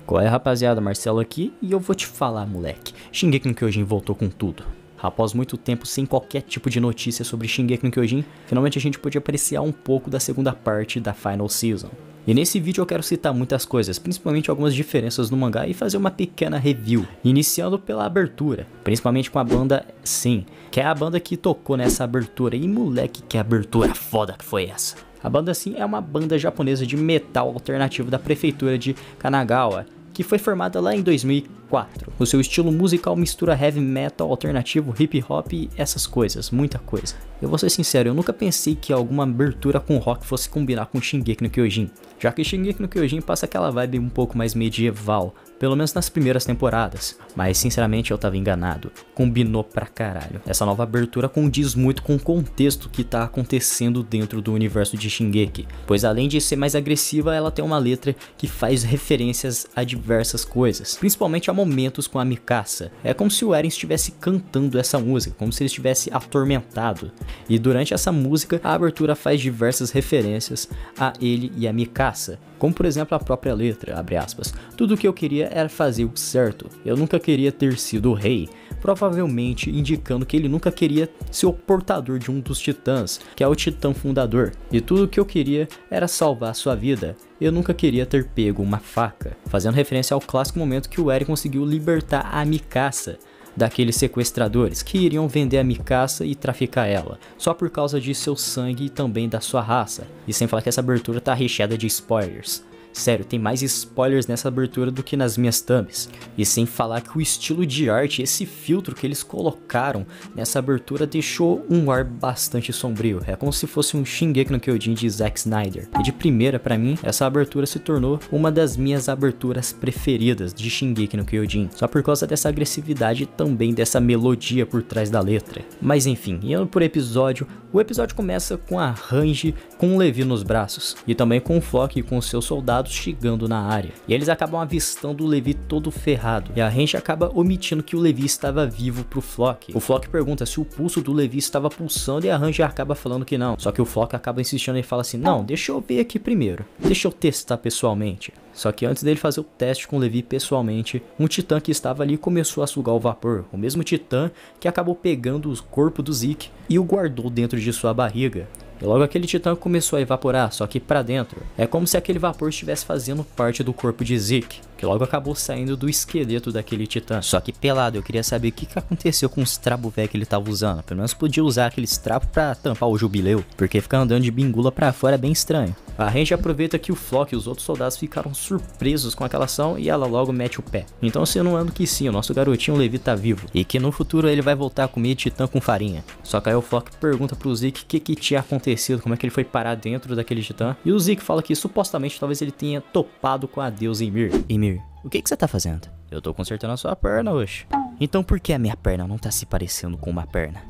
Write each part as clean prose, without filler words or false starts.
Qual é, rapaziada? Marcelo aqui e eu vou te falar, moleque. Shingeki no Kyojin voltou com tudo. Após muito tempo sem qualquer tipo de notícia sobre Shingeki no Kyojin, finalmente a gente pôde apreciar um pouco da segunda parte da Final Season. E nesse vídeo eu quero citar muitas coisas, principalmente algumas diferenças no mangá e fazer uma pequena review, iniciando pela abertura, principalmente com a banda Sim, que é a banda que tocou nessa abertura. E moleque, que abertura foda que foi essa! A banda Sim é uma banda japonesa de metal alternativo da prefeitura de Kanagawa, que foi formada lá em 2004. O seu estilo musical mistura heavy metal alternativo, hip hop e essas coisas, muita coisa. Eu vou ser sincero, eu nunca pensei que alguma abertura com rock fosse combinar com Shingeki no Kyojin, já que Shingeki no Kyojin passa aquela vibe um pouco mais medieval, pelo menos nas primeiras temporadas. Mas sinceramente eu tava enganado, combinou pra caralho. Essa nova abertura condiz muito com o contexto que tá acontecendo dentro do universo de Shingeki, pois além de ser mais agressiva, ela tem uma letra que faz referências a diversas coisas, principalmente a momentos com a Mikasa. É como se o Eren estivesse cantando essa música, como se ele estivesse atormentado. E durante essa música, a abertura faz diversas referências a ele e a Mikasa, como por exemplo a própria letra, abre aspas, tudo o que eu queria era fazer o certo, eu nunca queria ter sido o rei, provavelmente indicando que ele nunca queria ser o portador de um dos titãs, que é o titã fundador, e tudo o que eu queria era salvar sua vida, eu nunca queria ter pego uma faca, fazendo referência ao clássico momento que o Eren conseguiu libertar a Mikasa daqueles sequestradores que iriam vender a Mikasa e traficar ela, só por causa de seu sangue e também da sua raça. E sem falar que essa abertura tá recheada de spoilers. Sério, tem mais spoilers nessa abertura do que nas minhas thumbs. E sem falar que o estilo de arte, esse filtro que eles colocaram nessa abertura deixou um ar bastante sombrio. É como se fosse um Shingeki no Kyojin de Zack Snyder. E de primeira, pra mim, essa abertura se tornou uma das minhas aberturas preferidas de Shingeki no Kyojin. Só por causa dessa agressividade e também dessa melodia por trás da letra. Mas enfim, indo por episódio, o episódio começa com a Hanji com o Levi nos braços. E também com o Flock e com seus soldados chegando na área, e eles acabam avistando o Levi todo ferrado, e a Hanji acaba omitindo que o Levi estava vivo pro Flock. O Flock pergunta se o pulso do Levi estava pulsando e a Hanji acaba falando que não, só que o Flock acaba insistindo e fala assim, não, deixa eu ver aqui primeiro, deixa eu testar pessoalmente. Só que antes dele fazer o teste com o Levi pessoalmente, um titã que estava ali começou a sugar o vapor, o mesmo titã que acabou pegando o corpo do Zeke e o guardou dentro de sua barriga. E logo aquele titã começou a evaporar, só que pra dentro. É como se aquele vapor estivesse fazendo parte do corpo de Zeke, que logo acabou saindo do esqueleto daquele titã. Só que pelado, eu queria saber o que aconteceu com os trapos velho que ele tava usando. Pelo menos podia usar aqueles trapos pra tampar o jubileu, porque ficar andando de bingula pra fora é bem estranho. A Hanji aproveita que o Flock e os outros soldados ficaram surpresos com aquela ação e ela logo mete o pé. Então insinuando que sim, o nosso garotinho Levi tá vivo, e que no futuro ele vai voltar a comer titã com farinha. Só que aí o Flock pergunta pro Zeke o que tinha acontecido, como é que ele foi parar dentro daquele titã, e o Zeke fala que supostamente talvez ele tenha topado com a deusa Ymir. Ymir, o que você tá fazendo? Eu tô consertando a sua perna hoje. Então por que a minha perna não tá se parecendo com uma perna?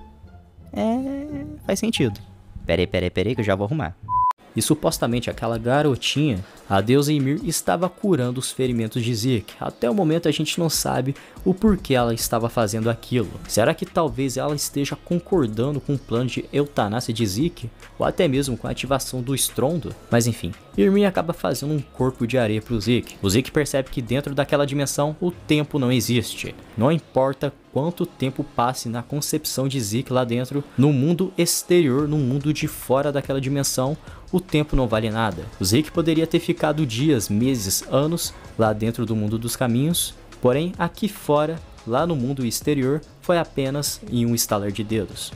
Faz sentido. Peraí que eu já vou arrumar. E supostamente aquela garotinha, a deusa Ymir, estava curando os ferimentos de Zeke. Até o momento a gente não sabe o porquê ela estava fazendo aquilo. Será que talvez ela esteja concordando com o plano de eutanásia de Zeke? Ou até mesmo com a ativação do estrondo? Mas enfim, Ymir acaba fazendo um corpo de areia para o Zeke. O Zeke percebe que dentro daquela dimensão o tempo não existe. Não importa quanto tempo passe na concepção de Zeke lá dentro, no mundo exterior, no mundo de fora daquela dimensão, o tempo não vale nada. O Zeke poderia ter ficado dias, meses, anos lá dentro do mundo dos caminhos, porém aqui fora, lá no mundo exterior, foi apenas em um estalar de dedos.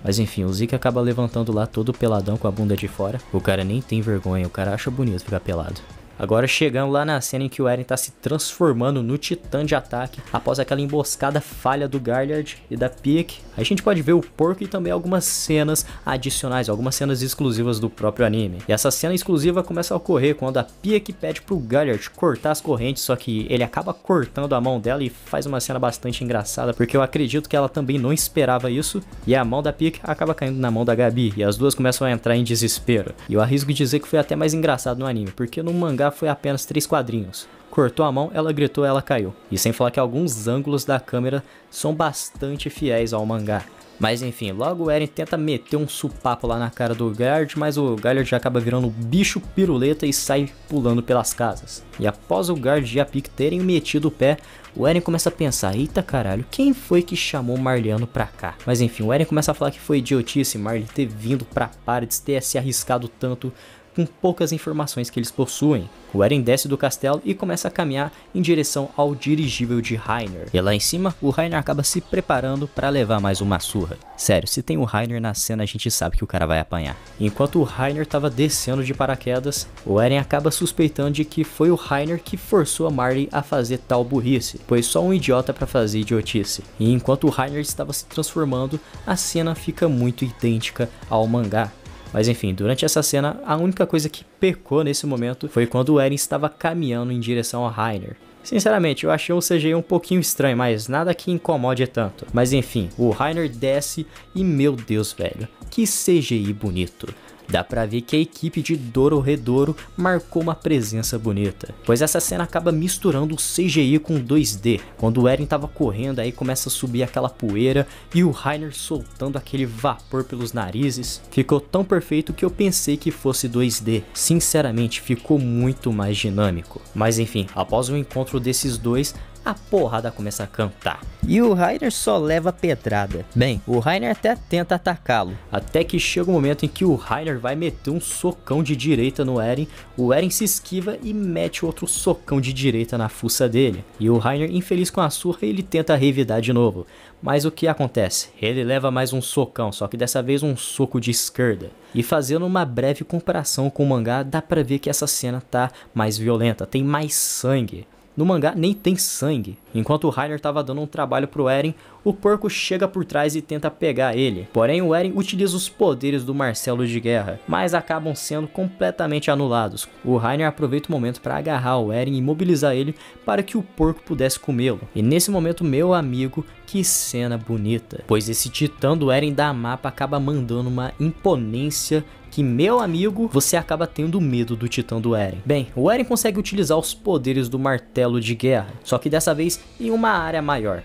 Mas enfim, o Zeke acaba levantando lá todo peladão com a bunda de fora. O cara nem tem vergonha, o cara acha bonito ficar pelado. Agora chegando lá na cena em que o Eren tá se transformando no titã de ataque, após aquela emboscada falha do Galliard e da Pieck, a gente pode ver o porco e também algumas cenas adicionais, algumas cenas exclusivas do próprio anime. E essa cena exclusiva começa a ocorrer quando a Pieck pede pro Galliard cortar as correntes, só que ele acaba cortando a mão dela e faz uma cena bastante engraçada, porque eu acredito que ela também não esperava isso, e a mão da Pieck acaba caindo na mão da Gabi, e as duas começam a entrar em desespero. E eu arrisco dizer que foi até mais engraçado no anime, porque no mangá foi apenas 3 quadrinhos. Cortou a mão, ela gritou, ela caiu. E sem falar que alguns ângulos da câmera são bastante fiéis ao mangá. Mas enfim, logo o Eren tenta meter um supapo lá na cara do Galliard, mas o Galliard já acaba virando um bicho piruleta e sai pulando pelas casas. E após o Guard e a Pieck terem metido o pé, o Eren começa a pensar, eita caralho, quem foi que chamou Marleano pra cá? Mas enfim, o Eren começa a falar que foi idiotice Marley ter vindo pra Paredes, ter se arriscado tanto com poucas informações que eles possuem. O Eren desce do castelo e começa a caminhar em direção ao dirigível de Reiner. E lá em cima, o Reiner acaba se preparando para levar mais uma surra. Sério, se tem o Reiner na cena, a gente sabe que o cara vai apanhar. Enquanto o Reiner estava descendo de paraquedas, o Eren acaba suspeitando de que foi o Reiner que forçou a Marley a fazer tal burrice, pois só um idiota para fazer idiotice. E enquanto o Reiner estava se transformando, a cena fica muito idêntica ao mangá. Mas enfim, durante essa cena, a única coisa que pecou nesse momento foi quando o Eren estava caminhando em direção ao Reiner. Sinceramente, eu achei o CGI um pouquinho estranho, mas nada que incomode tanto. Mas enfim, o Reiner desce e meu Deus, velho, que CGI bonito. Dá pra ver que a equipe de Dororedoro marcou uma presença bonita, pois essa cena acaba misturando o CGI com 2D. Quando o Eren tava correndo, aí começa a subir aquela poeira e o Reiner soltando aquele vapor pelos narizes. Ficou tão perfeito que eu pensei que fosse 2D. Sinceramente, ficou muito mais dinâmico. Mas enfim, após o encontro desses dois, a porrada começa a cantar. E o Reiner só leva pedrada. Bem, o Reiner até tenta atacá-lo, até que chega o momento em que o Reiner vai meter um socão de direita no Eren. O Eren se esquiva e mete outro socão de direita na fuça dele. E o Reiner, infeliz com a surra, ele tenta revidar de novo. Mas o que acontece? Ele leva mais um socão, só que dessa vez um soco de esquerda. E fazendo uma breve comparação com o mangá, dá pra ver que essa cena tá mais violenta, tem mais sangue. No mangá nem tem sangue. Enquanto o Reiner estava dando um trabalho pro Eren, o porco chega por trás e tenta pegar ele. Porém o Eren utiliza os poderes do Marcelo de Guerra, mas acabam sendo completamente anulados. O Reiner aproveita o momento para agarrar o Eren e imobilizar ele para que o porco pudesse comê-lo. E nesse momento, meu amigo, que cena bonita. Pois esse titã do Eren da mapa acaba mandando uma imponência que, meu amigo, você acaba tendo medo do titã do Eren. Bem, o Eren consegue utilizar os poderes do martelo de guerra, só que dessa vez em uma área maior.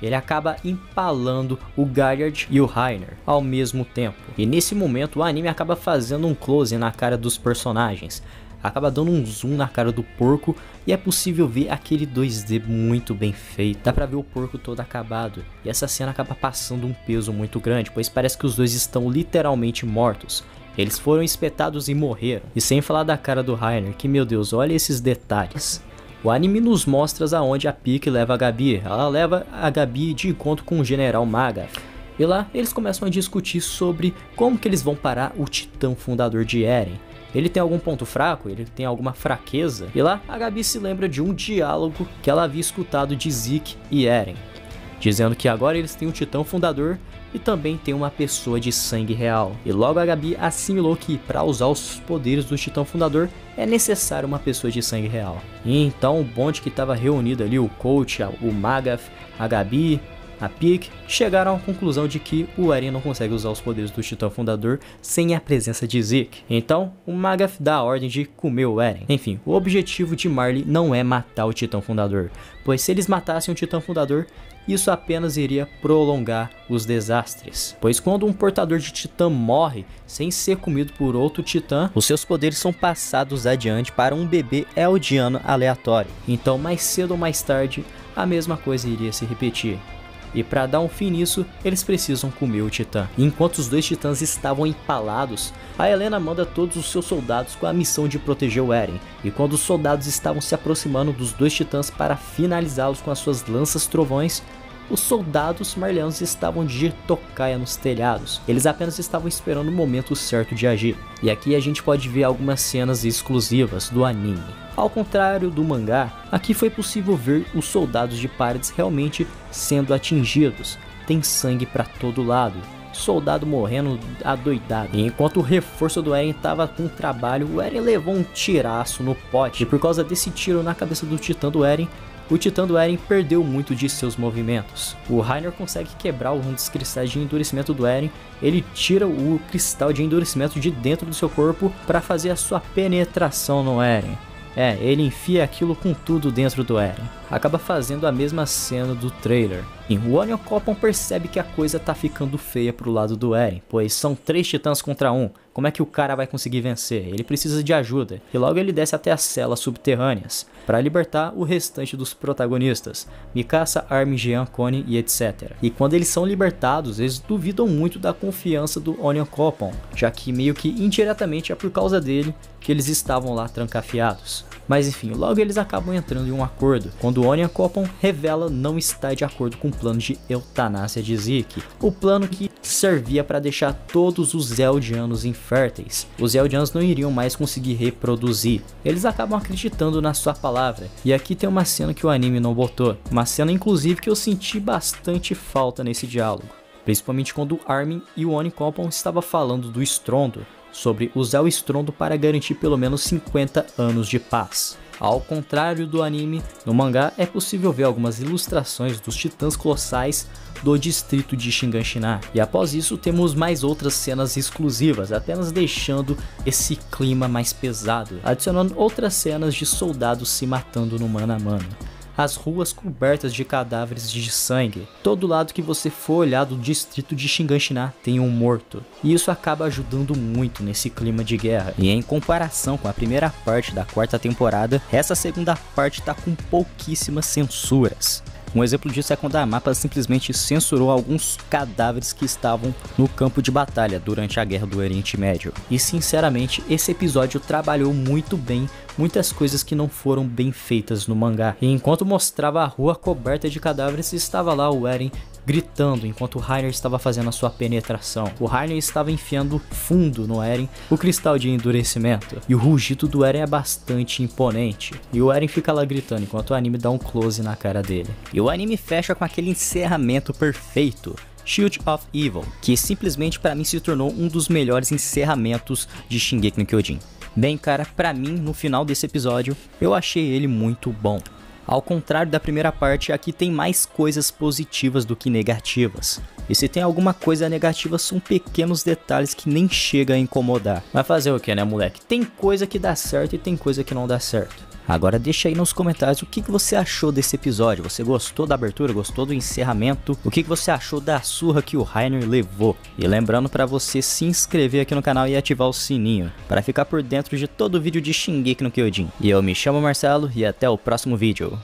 Ele acaba empalando o Galliard e o Reiner ao mesmo tempo. E nesse momento o anime acaba fazendo um close na cara dos personagens. Acaba dando um zoom na cara do porco e é possível ver aquele 2D muito bem feito. Dá pra ver o porco todo acabado. E essa cena acaba passando um peso muito grande, pois parece que os dois estão literalmente mortos. Eles foram espetados e morreram. E sem falar da cara do Reiner, que meu Deus, olha esses detalhes. O anime nos mostra aonde a Pieck leva a Gabi. Ela leva a Gabi de encontro com o General Magath. E lá eles começam a discutir sobre como que eles vão parar o titã fundador de Eren. Ele tem algum ponto fraco? Ele tem alguma fraqueza? E lá a Gabi se lembra de um diálogo que ela havia escutado de Zeke e Eren, dizendo que agora eles têm um titã fundador e também tem uma pessoa de sangue real. E logo a Gabi assimilou que para usar os poderes do titã fundador é necessário uma pessoa de sangue real. E então o bonde que estava reunido ali, o coach, o Magath, a Gabi, a Pieck, chegaram à conclusão de que o Eren não consegue usar os poderes do titã fundador sem a presença de Zeke. Então o Magath dá a ordem de comer o Eren. Enfim, o objetivo de Marley não é matar o titã fundador, pois se eles matassem o titã fundador, isso apenas iria prolongar os desastres. Pois quando um portador de titã morre sem ser comido por outro titã, os seus poderes são passados adiante para um bebê eldiano aleatório. Então mais cedo ou mais tarde, a mesma coisa iria se repetir. E para dar um fim nisso, eles precisam comer o titã. E enquanto os dois titãs estavam empalados, a Helena manda todos os seus soldados com a missão de proteger o Eren. E quando os soldados estavam se aproximando dos dois titãs para finalizá-los com as suas lanças trovões, os soldados marleanos estavam de tocaia nos telhados. Eles apenas estavam esperando o momento certo de agir. E aqui a gente pode ver algumas cenas exclusivas do anime. Ao contrário do mangá, aqui foi possível ver os soldados de Paredes realmente sendo atingidos. Tem sangue para todo lado. Soldado morrendo adoidado. E enquanto o reforço do Eren estava com trabalho, o Eren levou um tiraço no pote. E por causa desse tiro na cabeça do titã do Eren, o titã do Eren perdeu muito de seus movimentos. O Reiner consegue quebrar um dos cristais de endurecimento do Eren. Ele tira o cristal de endurecimento de dentro do seu corpo para fazer a sua penetração no Eren. Ele enfia aquilo com tudo dentro do Eren. Acaba fazendo a mesma cena do trailer. E o Oniocoppon percebe que a coisa tá ficando feia pro lado do Eren, pois são 3 titãs contra 1. Como é que o cara vai conseguir vencer? Ele precisa de ajuda. E logo ele desce até as celas subterrâneas para libertar o restante dos protagonistas, Mikasa, Armin, Jean, Connie e etc. E quando eles são libertados, eles duvidam muito da confiança do Oniocoppon, já que meio que indiretamente é por causa dele que eles estavam lá trancafiados. Mas enfim, logo eles acabam entrando em um acordo, quando o Oniocoppon revela não estar de acordo com o plano de eutanásia de Zeke, o plano que servia para deixar todos os Eldianos inférteis. Os Eldianos não iriam mais conseguir reproduzir, eles acabam acreditando na sua palavra. E aqui tem uma cena que o anime não botou, uma cena inclusive que eu senti bastante falta nesse diálogo, principalmente quando Armin e o Oniocoppon estavam falando do estrondo, sobre usar o estrondo para garantir pelo menos 50 anos de paz. Ao contrário do anime, no mangá é possível ver algumas ilustrações dos titãs colossais do distrito de Shiganshina, e após isso temos mais outras cenas exclusivas, apenas deixando esse clima mais pesado, adicionando outras cenas de soldados se matando no mano a mano. As ruas cobertas de cadáveres de sangue. Todo lado que você for olhar do distrito de Shiganshina tem um morto. E isso acaba ajudando muito nesse clima de guerra. E em comparação com a primeira parte da 4ª temporada, essa segunda parte tá com pouquíssimas censuras. Um exemplo disso é quando a Mappa simplesmente censurou alguns cadáveres que estavam no campo de batalha durante a Guerra do Oriente Médio. E sinceramente, esse episódio trabalhou muito bem muitas coisas que não foram bem feitas no mangá. E enquanto mostrava a rua coberta de cadáveres, estava lá o Eren gritando enquanto o Reiner estava fazendo a sua penetração. O Reiner estava enfiando fundo no Eren o cristal de endurecimento. E o rugido do Eren é bastante imponente. E o Eren fica lá gritando enquanto o anime dá um close na cara dele. E o anime fecha com aquele encerramento perfeito, Shield of Evil, que simplesmente para mim se tornou um dos melhores encerramentos de Shingeki no Kyojin. Bem, cara, pra mim, no final desse episódio, eu achei ele muito bom. Ao contrário da primeira parte, aqui tem mais coisas positivas do que negativas. E se tem alguma coisa negativa, são pequenos detalhes que nem chega a incomodar. Vai fazer o que, né, moleque? Tem coisa que dá certo e tem coisa que não dá certo. Agora deixa aí nos comentários o que você achou desse episódio. Você gostou da abertura? Gostou do encerramento? O que você achou da surra que o Reiner levou? E lembrando para você se inscrever aqui no canal e ativar o sininho para ficar por dentro de todo o vídeo de Shingeki no Kyojin. E eu me chamo Marcelo e até o próximo vídeo.